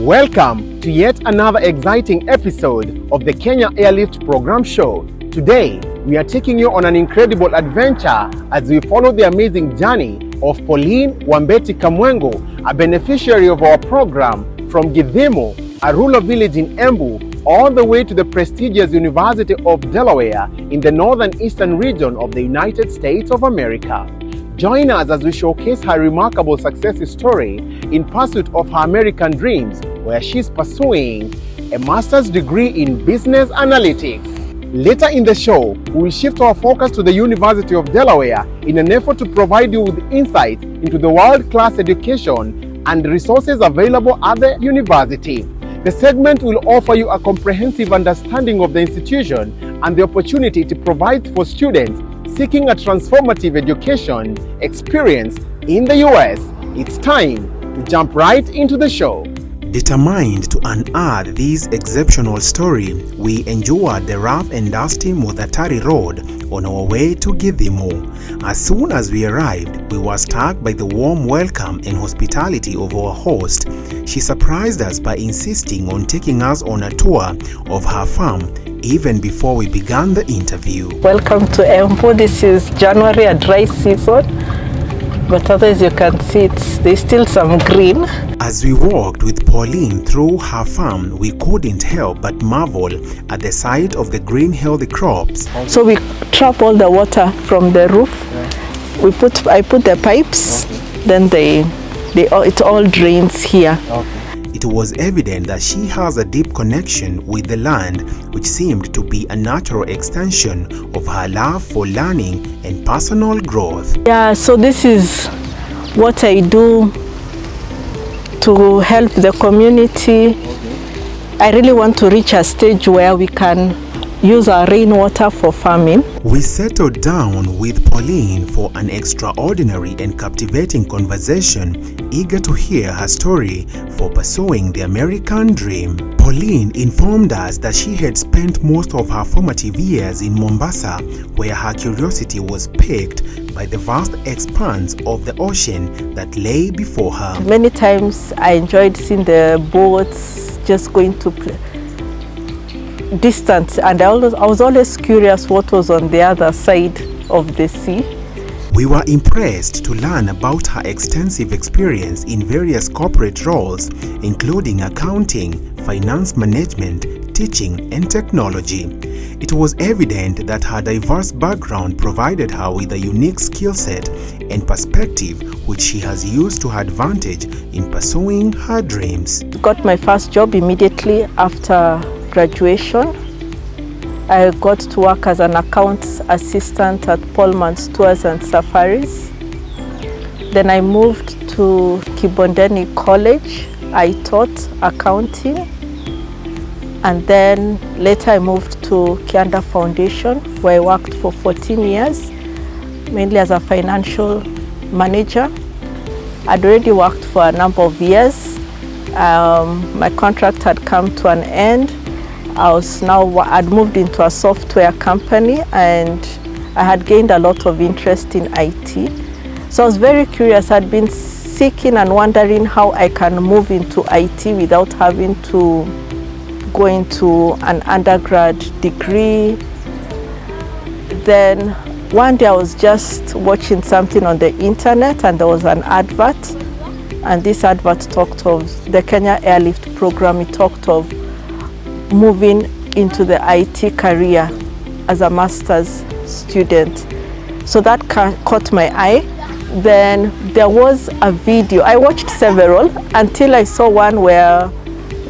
Welcome to yet another exciting episode of the Kenya Airlift Program Show. Today, we are taking you on an incredible adventure as we follow the amazing journey of Pauline Wambeti, a beneficiary of our program from Githimo, a rural village in Embu, all the way to the prestigious University of Delaware in the northern eastern region of the United States of America. Join us as we showcase her remarkable success story in pursuit of her American dreams, where she's pursuing a master's degree in business analytics. Later in the show, we will shift our focus to the University of Delaware in an effort to provide you with insights into the world-class education and resources available at the university. The segment will offer you a comprehensive understanding of the institution and the opportunity it provides for students seeking a transformative education experience in the US. It's time to jump right into the show. Determined to unearth this exceptional story, we endured the rough and dusty Muthatari Road on our way to Githimo. As soon as we arrived, we were struck by the warm welcome and hospitality of our host. She surprised us by insisting on taking us on a tour of her farm even before we began the interview. Welcome to Embu. This is January, a dry season, but as you can see, there's still some green. As we walked with Pauline through her farm, we couldn't help but marvel at the sight of the green healthy crops. So we trap all the water from the roof. I put the pipes, then it all drains here. It was evident that she has a deep connection with the land, which seemed to be a natural extension of her love for learning and personal growth. Yeah, so this is what I do to help the community. I really want to reach a stage where we can use our rainwater for farming. We settled down with Pauline for an extraordinary and captivating conversation, eager to hear her story for pursuing the American dream. Pauline informed us that she had spent most of her formative years in Mombasa, where her curiosity was piqued by the vast expanse of the ocean that lay before her. Many times I enjoyed seeing the boats just going to distance, and I was always curious what was on the other side of the sea. We were impressed to learn about her extensive experience in various corporate roles, including accounting, finance management, teaching, and technology. It was evident that her diverse background provided her with a unique skill set and perspective which she has used to her advantage in pursuing her dreams. Got my first job immediately after graduation. I got to work as an accounts assistant at Pullman's Tours and Safaris. Then I moved to Kibondeni College. I taught accounting. And then later I moved to Kianda Foundation, where I worked for 14 years, mainly as a financial manager. I'd already worked for a number of years. My contract had come to an end. I'd moved into a software company, and I had gained a lot of interest in IT. So I was very curious. I'd been seeking and wondering how I can move into IT without having to go into an undergrad degree. Then one day I was just watching something on the internet, and there was an advert, and this advert talked of the Kenya Airlift program. It talked of moving into the IT career as a master's student. So that caught my eye. Then there was a video. I watched several until I saw one where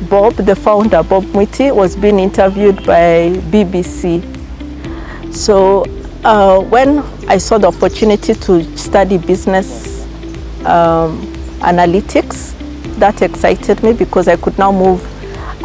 Bob, the founder, Bob Mwiti, was being interviewed by BBC. So when I saw the opportunity to study business analytics, that excited me because I could now move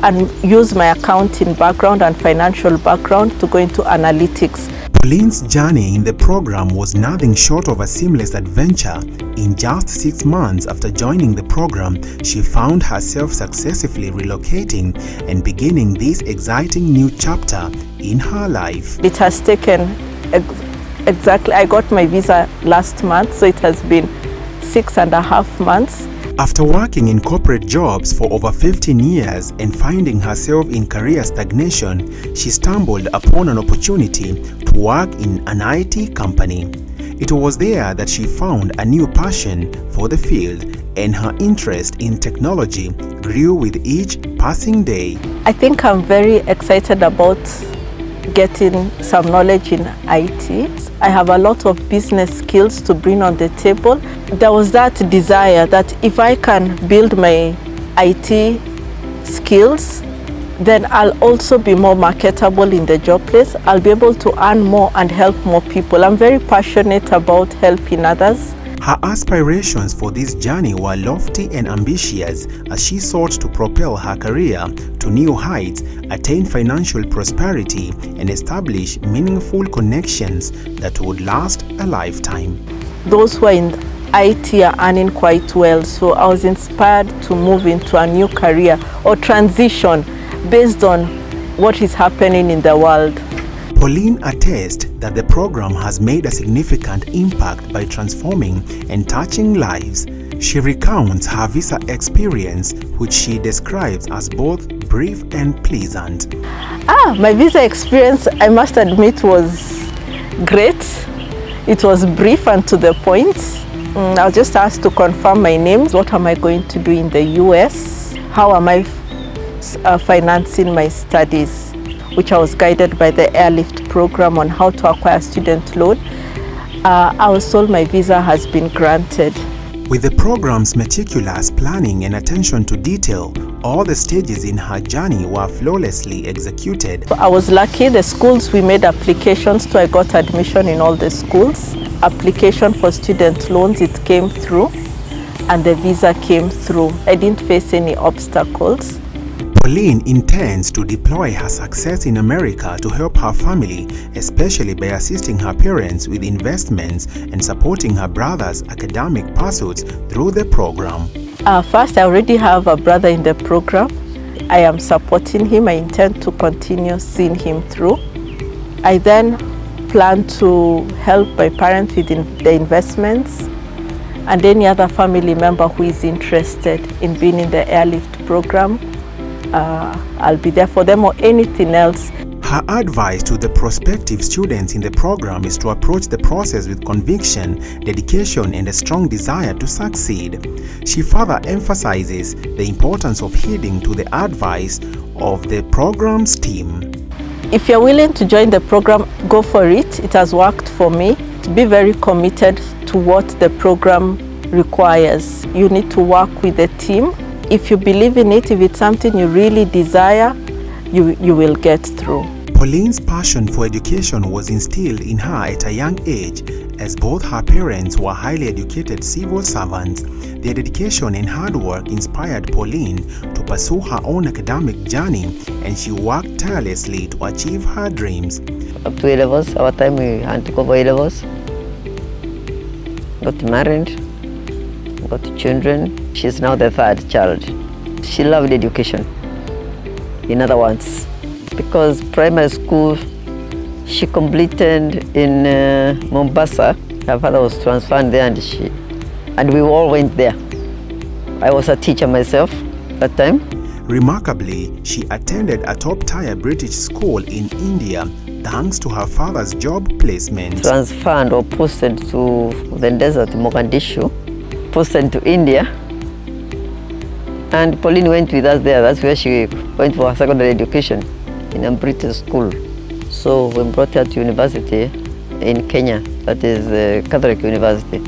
and use my accounting background and financial background to go into analytics. Pauline's journey in the program was nothing short of a seamless adventure. In just 6 months after joining the program, she found herself successfully relocating and beginning this exciting new chapter in her life. It has taken exactly, I got my visa last month, so it has been 6.5 months. After working in corporate jobs for over 15 years and finding herself in career stagnation, she stumbled upon an opportunity to work in an IT company. It was there that she found a new passion for the field, and her interest in technology grew with each passing day. I think I'm very excited about getting some knowledge in IT. I have a lot of business skills to bring on the table. There was that desire that if I can build my IT skills, then I'll also be more marketable in the job place. I'll be able to earn more and help more people. I'm very passionate about helping others. Her aspirations for this journey were lofty and ambitious as she sought to propel her career to new heights, attain financial prosperity, and establish meaningful connections that would last a lifetime. Those who are in IT are earning quite well, so I was inspired to move into a new career or transition based on what is happening in the world. Pauline attests that the program has made a significant impact by transforming and touching lives. She recounts her visa experience, which she describes as both brief and pleasant. My visa experience, I must admit, was great. It was brief and to the point. I was just asked to confirm my name. What am I going to do in the US? How am I financing my studies? Which I was guided by the Airlift program on how to acquire student loan. I was told my visa has been granted. With the program's meticulous planning and attention to detail, all the stages in her journey were flawlessly executed. I was lucky. The schools we made applications to, I got admission in all the schools. Application for student loans, it came through, and the visa came through. I didn't face any obstacles. Pauline intends to deploy her success in America to help her family, especially by assisting her parents with investments and supporting her brother's academic pursuits through the program. First, I already have a brother in the program. I am supporting him. I intend to continue seeing him through. I then plan to help my parents with the investments and any other family member who is interested in being in the Airlift program. I'll be there for them or anything else. Her advice to the prospective students in the program is to approach the process with conviction, dedication, and a strong desire to succeed. She further emphasizes the importance of heeding to the advice of the program's team. If you're willing to join the program, go for it. It has worked for me. Be very committed to what the program requires. You need to work with the team. If you believe in it, if it's something you really desire, you will get through. Pauline's passion for education was instilled in her at a young age, as both her parents were highly educated civil servants. Their dedication and hard work inspired Pauline to pursue her own academic journey, and she worked tirelessly to achieve her dreams. Up to A-levels, our time we had to cover A-levels. Got married, got children. She's now the third child. She loved education, in other words, because primary school she completed in Mombasa. Her father was transferred there and we all went there. I was a teacher myself that time. Remarkably, she attended a top-tier British school in India thanks to her father's job placement. Transferred or posted to the desert, Mogadishu, posted to India. And Pauline went with us there. That's where she went for her secondary education in a British school. So we brought her to university in Kenya, that is Catholic University.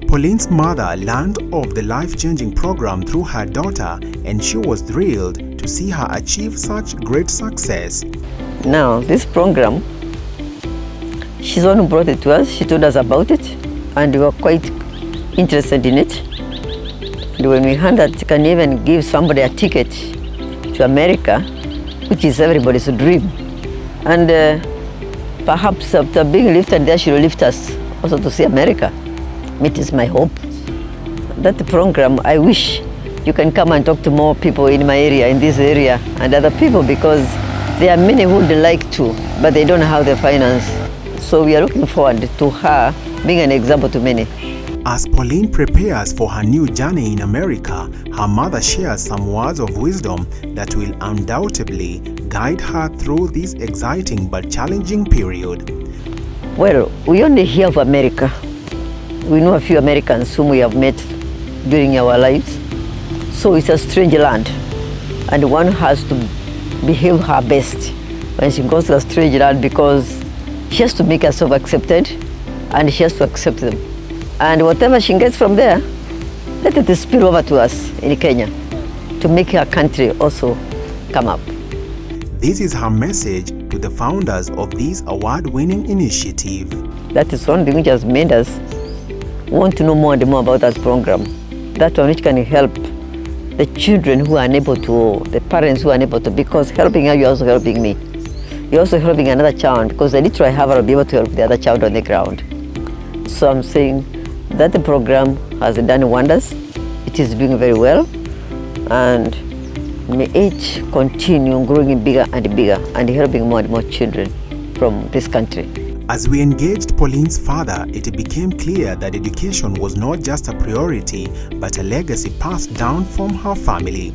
Pauline's mother learned of the life-changing program through her daughter, and she was thrilled to see her achieve such great success. Now, this program, she's the one who brought it to us. She told us about it, and we were quite interested in it. And when we heard that you can even give somebody a ticket to America, which is everybody's dream, and perhaps after being lifted there, she will lift us also to see America. It is my hope that the program, I wish you can come and talk to more people in my area, in this area, and other people, because there are many who would like to, but they don't know how to finance. So we are looking forward to her being an example to many. As Pauline prepares for her new journey in America, her mother shares some words of wisdom that will undoubtedly guide her through this exciting but challenging period. Well, we only hear of America. We know a few Americans whom we have met during our lives. So it's a strange land, and one has to behave her best when she goes to a strange land, because she has to make herself accepted and she has to accept them. And whatever she gets from there, let it spill over to us in Kenya to make her country also come up. This is her message to the founders of this award-winning initiative. That is one thing which has made us want to know more and more about that program. That one which can help the children who are unable to, the parents who are unable to, because helping her, you're also helping me. You're also helping another child, because the little I have, I'll be able to help the other child on the ground. So I'm saying that the program has done wonders. It is doing very well, and may it continue growing bigger and bigger and helping more and more children from this country. As we engaged Pauline's father, it became clear that education was not just a priority, but a legacy passed down from her family.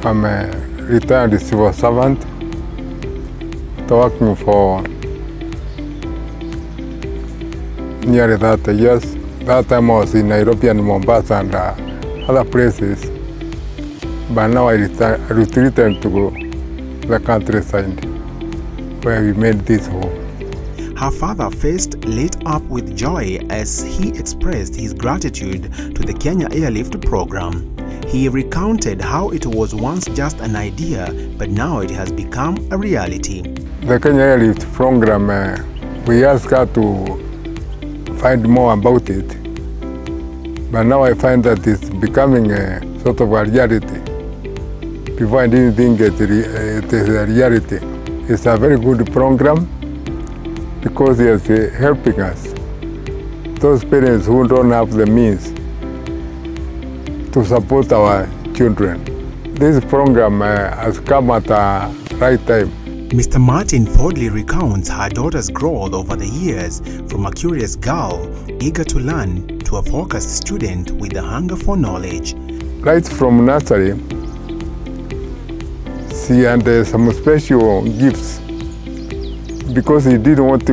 I'm a retired civil servant, working for nearly 30 years. That time I was in Nairobi and Mombasa and other places, but now I returned to the countryside where we made this home. Her father first lit up with joy as he expressed his gratitude to the Kenya Airlift program. He recounted how it was once just an idea, but now it has become a reality. The Kenya Airlift program, we asked her to find more about it, but now I find that it's becoming a sort of a reality. Before I didn't think it is a reality. It's a very good program, because it is helping us, those parents who don't have the means to support our children. This program has come at a right time. Mr. Martin Fordley recounts her daughter's growth over the years, from a curious girl eager to learn to a focused student with a hunger for knowledge. Right from nursery, she had some special gifts, because he didn't want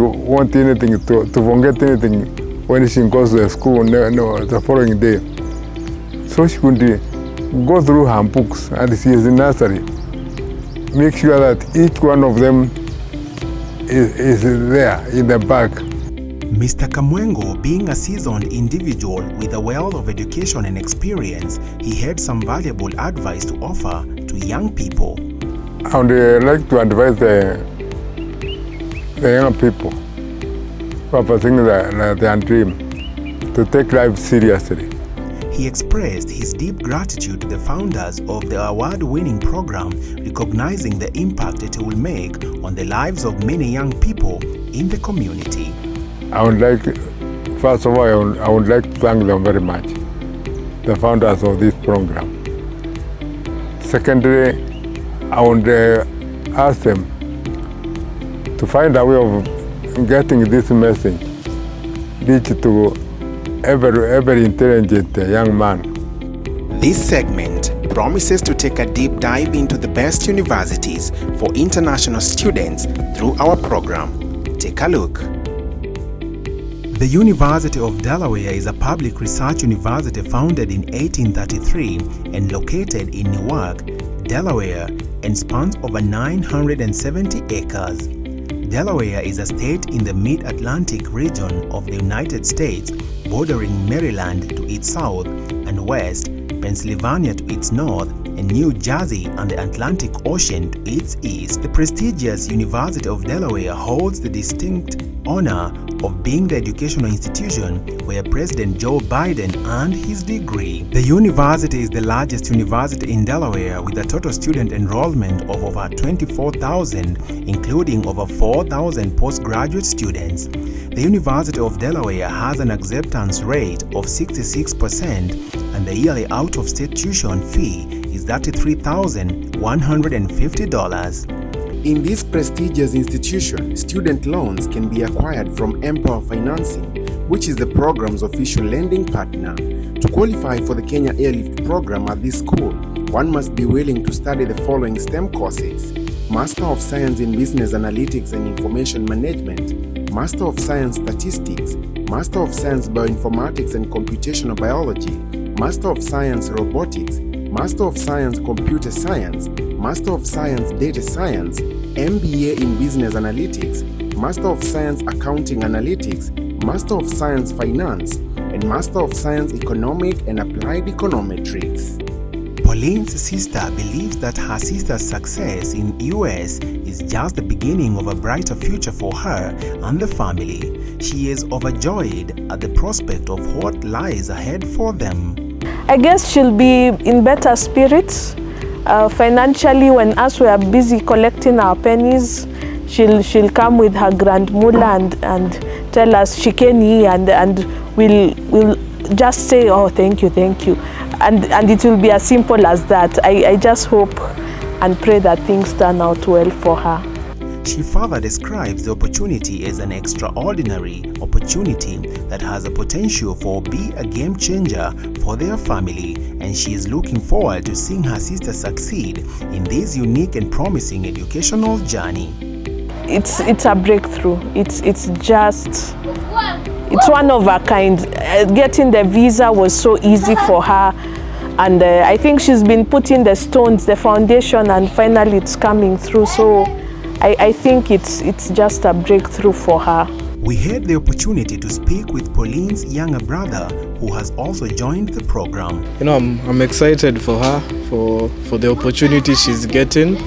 anything to forget anything when she goes to school the following day. So she could go through her books, and she is in nursery. Make sure that each one of them is there in the bag. Mr. Kamwengo, being a seasoned individual with a wealth of education and experience, he had some valuable advice to offer to young people. I would like to advise the young people who are pursuing their dream to take life seriously. He expressed his deep gratitude to the founders of the award-winning program, recognizing the impact it will make on the lives of many young people in the community. I would like, first of all, I would like to thank them very much, the founders of this program. Secondly, I would ask them to find a way of getting this message reach to every intelligent young man. This segment promises to take a deep dive into the best universities for international students through our program. Take a look. The University of Delaware is a public research university founded in 1833 and located in Newark, Delaware, and spans over 970 acres. Delaware is a state in the mid-Atlantic region of the United States, bordering Maryland to its south and west, Pennsylvania to its north, and New Jersey and the Atlantic Ocean to its east. The prestigious University of Delaware holds the distinct honor of being the educational institution where President Joe Biden earned his degree. The university is the largest university in Delaware, with a total student enrollment of over 24,000, including over 4,000 postgraduate students. The University of Delaware has an acceptance rate of 66%, and the yearly out-of-state tuition fee is $33,150. In this prestigious institution, student loans can be acquired from Embu financing, which is the program's official lending partner. To qualify for the Kenya Airlift program at this school, one must be willing to study the following STEM courses: Master of Science in Business Analytics and Information Management, Master of Science Statistics, Master of Science Bioinformatics and Computational Biology, Master of Science Robotics, Master of Science Computer Science, Master of Science Data Science, MBA in Business Analytics, Master of Science Accounting Analytics, Master of Science Finance, and Master of Science Economic and Applied Econometrics. Pauline's sister believes that her sister's success in US is just the beginning of a brighter future for her and the family. She is overjoyed at the prospect of what lies ahead for them. I guess she'll be in better spirits. Financially, when us we are busy collecting our pennies, she'll come with her grand mullah and tell us shikeni, and we'll just say, oh, thank you, and it will be as simple as that. I just hope and pray that things turn out well for her. She further describes the opportunity as an extraordinary opportunity that has a potential for be a game changer for their family, and she is looking forward to seeing her sister succeed in this unique and promising educational journey. It's a breakthrough. It's one of a kind. Getting the visa was so easy for her, and I think she's been putting the stones, the foundation, and finally it's coming through. So I think it's just a breakthrough for her. We had the opportunity to speak with Pauline's younger brother, who has also joined the program. I'm excited for her, for the opportunity she's getting,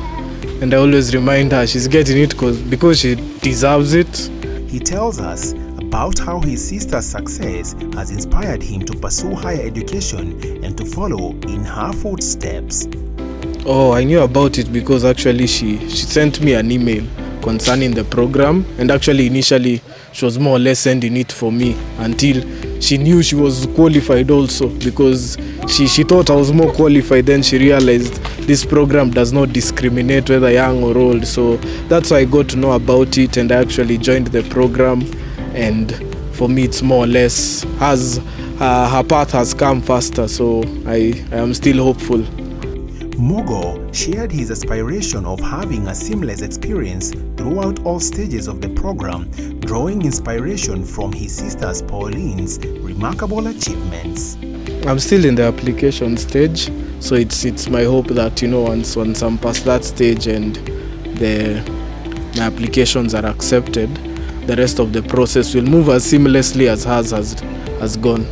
and I always remind her she's getting it because she deserves it. He tells us about how his sister's success has inspired him to pursue higher education and to follow in her footsteps. Oh, I knew about it because actually she sent me an email concerning the program, and actually initially she was more or less sending it for me until she knew she was qualified also, because she thought I was more qualified. Then she realized this program does not discriminate whether young or old, so that's why I got to know about it, and I actually joined the program. And for me it's more or less her path has come faster, so I am still hopeful. Mogo shared his aspiration of having a seamless experience throughout all stages of the program, drawing inspiration from his sister Pauline's remarkable achievements. I'm still in the application stage, so it's my hope that once I'm past that stage and my applications are accepted, the rest of the process will move as seamlessly as hers has gone.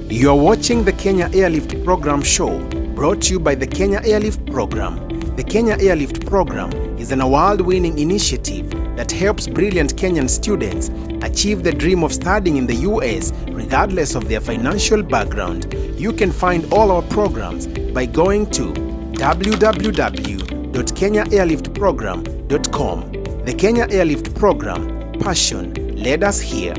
You are watching the Kenya Airlift Program Show, brought to you by the Kenya Airlift Program. The Kenya Airlift Program is an award-winning initiative that helps brilliant Kenyan students achieve the dream of studying in the US regardless of their financial background. You can find all our programs by going to www.kenyaairliftprogram.com. The Kenya Airlift Program, passion led us here.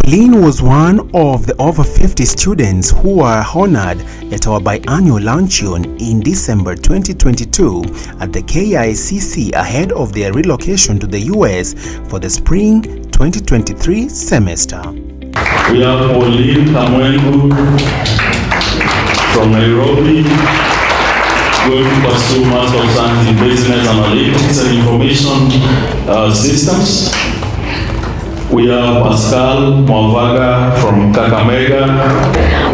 Pauline was one of the over 50 students who were honored at our biannual luncheon in December 2022 at the KICC ahead of their relocation to the US for the spring 2023 semester. We have Pauline from Nairobi, going to pursue Master of Science in Business Analytics and Information Systems. We have Pascal Mwavaga from Kakamega.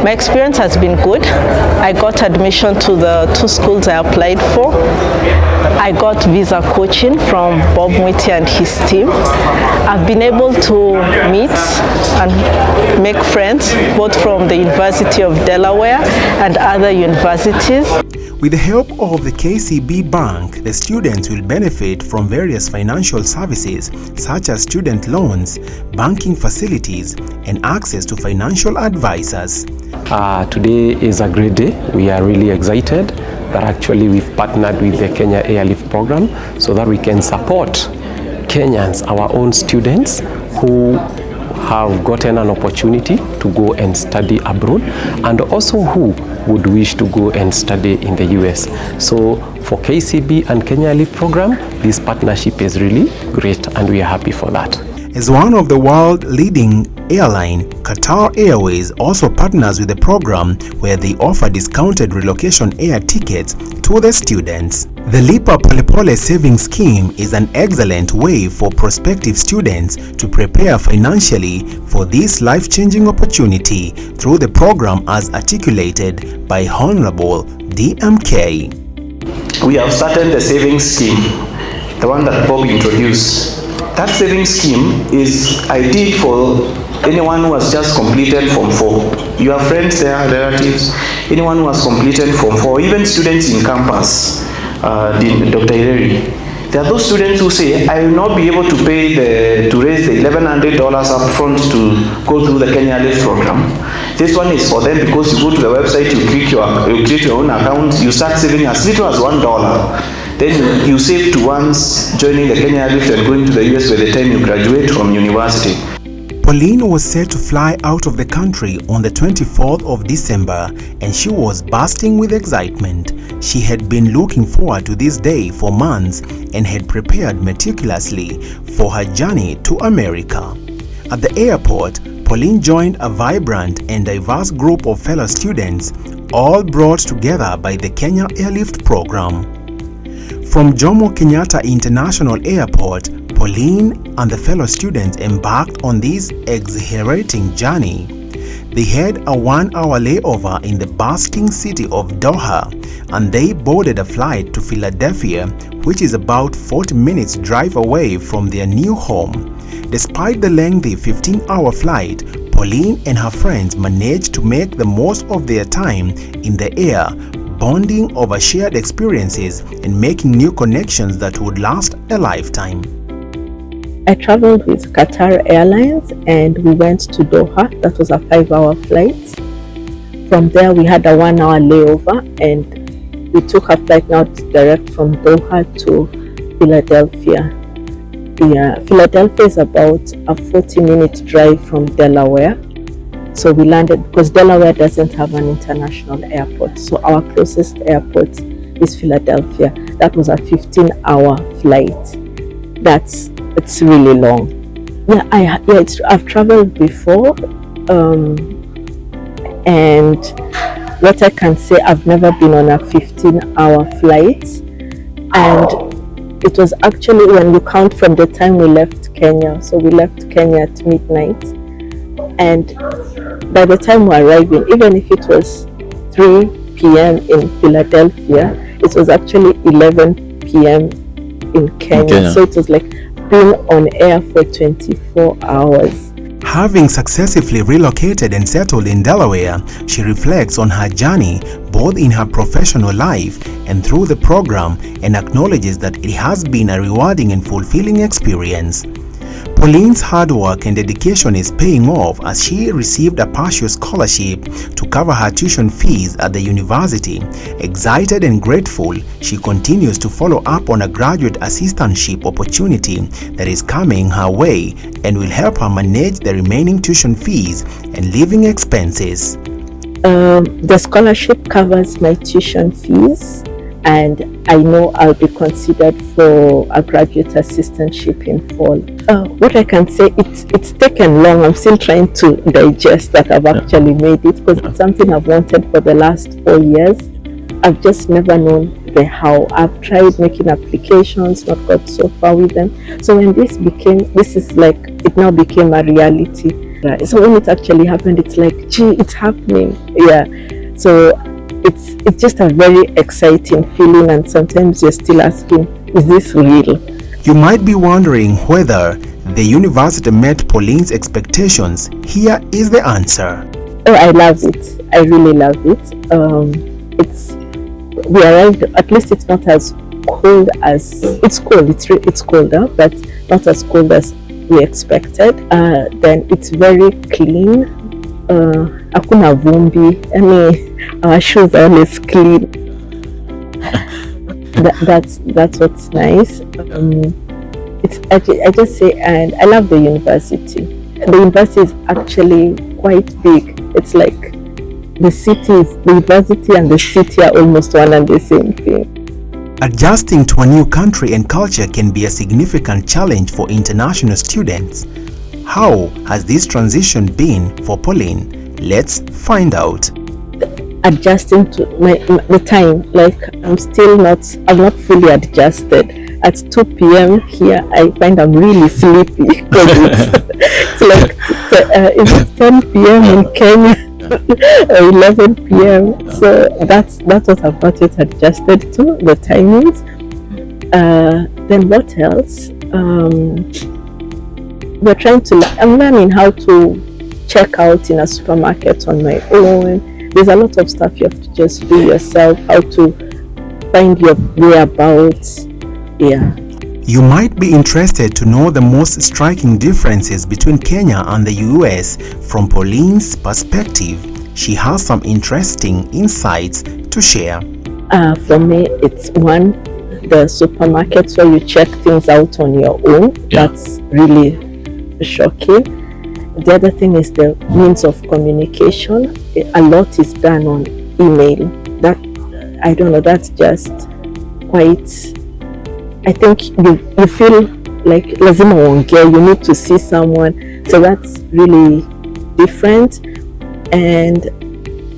My experience has been good. I got admission to the 2 schools I applied for. I got visa coaching from Bob Mwiti and his team. I've been able to meet and make friends both from the University of Delaware and other universities. With the help of the KCB Bank, the students will benefit from various financial services such as student loans, banking facilities, and access to financial advisors. Today is a great day. We are really excited that actually we've partnered with the Kenya Airlift program so that we can support Kenyans, our own students who have gotten an opportunity to go and study abroad, and also who would wish to go and study in the US. So for KCB and Kenya Airlift program, this partnership is really great and we are happy for that. As one of the world-leading airline, Qatar Airways also partners with the program where they offer discounted relocation air tickets to the students. The Lipa Polepole Savings Scheme is an excellent way for prospective students to prepare financially for this life-changing opportunity through the program as articulated by Honorable DMK. We have started the savings scheme, the one that Bob introduced. That savings scheme is ideal for anyone who has just completed Form 4. You have friends there, relatives, anyone who has completed Form 4, even students in campus, Dr. Ireri. There are those students who say, I will not be able to pay to raise the $1,100 up front to go through the Kenya Lift program. This one is for them because you go to the website, you create your own account, you start saving as little as $1. Then you save to once joining the Kenya Lift and going to the US by the time you graduate from university. Pauline was set to fly out of the country on the 24th of December and she was bursting with excitement. She had been looking forward to this day for months and had prepared meticulously for her journey to America. At the airport, Pauline joined a vibrant and diverse group of fellow students, all brought together by the Kenya Airlift program. From Jomo Kenyatta International Airport, Pauline and the fellow students embarked on this exhilarating journey. They had a 1-hour layover in the bustling city of Doha and they boarded a flight to Philadelphia, which is about 40 minutes drive away from their new home. Despite the lengthy 15-hour flight, Pauline and her friends managed to make the most of their time in the air, bonding over shared experiences and making new connections that would last a lifetime. I traveled with Qatar Airlines and we went to Doha. That was a 5-hour flight. From there we had a 1-hour layover and we took a flight now direct from Doha to Philadelphia. Philadelphia is about a 40-minute drive from Delaware. So we landed because Delaware doesn't have an international airport. So our closest airport is Philadelphia. That was a 15-hour flight. It's really long. I've traveled before, and what I can say, I've never been on a 15-hour flight, and it was actually when you count from the time we left Kenya. So we left Kenya at midnight, and by the time we were arriving, even if it was 3 p.m. in Philadelphia, it was actually 11 p.m. in Kenya. So it was like being on air for 24 hours. Having successfully relocated and settled in Delaware, she reflects on her journey both in her professional life and through the program and acknowledges that it has been a rewarding and fulfilling experience. Pauline's hard work and dedication is paying off as she received a partial scholarship to cover her tuition fees at the university. Excited and grateful, she continues to follow up on a graduate assistantship opportunity that is coming her way and will help her manage the remaining tuition fees and living expenses. The scholarship covers my tuition fees, and I know I'll be considered for a graduate assistantship in fall. What I can say, it's taken long. I'm still trying to digest that I've actually made it, because it's something I've wanted for the last 4 years. I've just never known the how. I've tried making applications, not got so far with them. So when it now became a reality. Right. So when it actually happened, it's like, gee, it's happening. Yeah. So it's just a very exciting feeling, and sometimes you're still asking, is this real? You might be wondering whether the university met Pauline's expectations. Here is the answer. Oh, I love it. I really love it. We arrived, at least it's not as cold as, it's cold, it's colder, but not as cold as we expected. Then it's very clean. Hakuna vumbi. Our shoes are always clean. That's what's nice. I just say, and I love the university. The university is actually quite big. It's like the university and the city are almost one and the same thing. Adjusting to a new country and culture can be a significant challenge for international students. How has this transition been for Pauline? Let's find out. Adjusting to the time, like I'm not fully adjusted. At 2 p.m. here, I find I'm really sleepy because it's like it's 10 p.m. in Kenya or 11 p.m. So that's what I've got it adjusted to, the timings. Then what else? I'm learning how to check out in a supermarket on my own. There's a lot of stuff you have to just do yourself, how to find your whereabouts. Yeah. You might be interested to know the most striking differences between Kenya and the US from Pauline's perspective. She has some interesting insights to share. For me, it's one, the supermarkets where you check things out on your own. Yeah. That's really shocking. The other thing is the means of communication. A lot is done on email. I don't know, that's just quite... I think you feel like lazima uongee, you need to see someone, so that's really different. And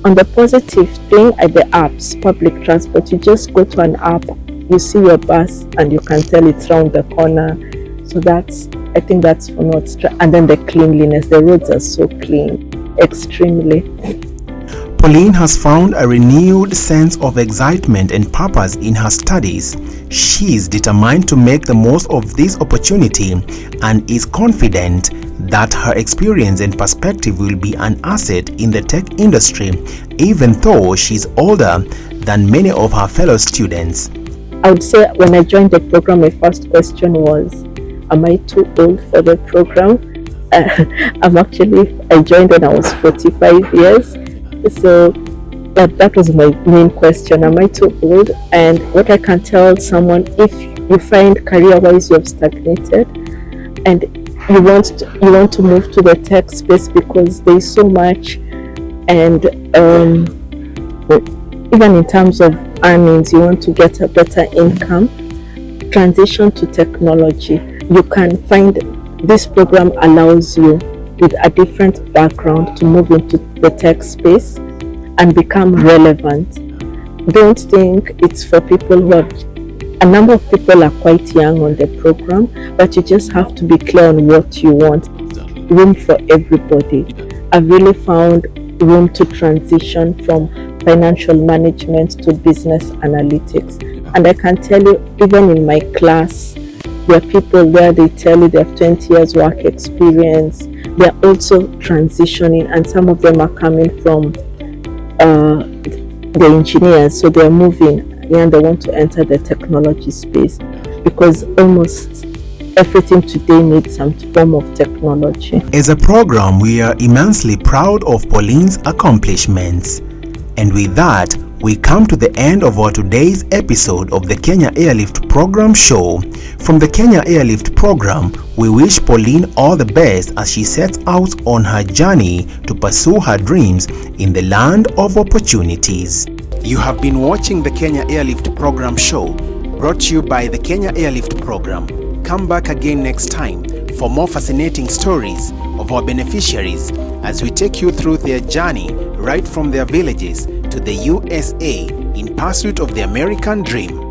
on the positive thing, at the apps, public transport, you just go to an app, you see your bus and you can tell it's round the corner. So I think that's for not. And then the cleanliness, the roads are so clean, extremely. Pauline has found a renewed sense of excitement and purpose in her studies. She is determined to make the most of this opportunity and is confident that her experience and perspective will be an asset in the tech industry, even though she's older than many of her fellow students. I would say when I joined the program, my first question was, am I too old for the program? I joined when I was 45 years. So that was my main question. Am I too old? And what I can tell someone, if you find career-wise you have stagnated and you want to move to the tech space because there's so much, and even in terms of earnings, you want to get a better income, transition to technology. You can find this program allows you with a different background to move into the tech space and become relevant. Don't think it's for people who have... A number of people are quite young on the program, but you just have to be clear on what you want. Room for everybody. I've really found room to transition from financial management to business analytics. And I can tell you, even in my class, there are people where they tell you they have 20 years work experience. They're also transitioning, and some of them are coming from the engineers, so they're moving and they want to enter the technology space because almost everything today needs some form of technology. As a program, we are immensely proud of Pauline's accomplishments. And with that, we come to the end of our today's episode of the Kenya Airlift Program Show. From the Kenya Airlift Program, we wish Pauline all the best as she sets out on her journey to pursue her dreams in the land of opportunities. You have been watching the Kenya Airlift Program Show, brought to you by the Kenya Airlift Program. Come back again next time for more fascinating stories of our beneficiaries as we take you through their journey right from their villages to the USA in pursuit of the American dream.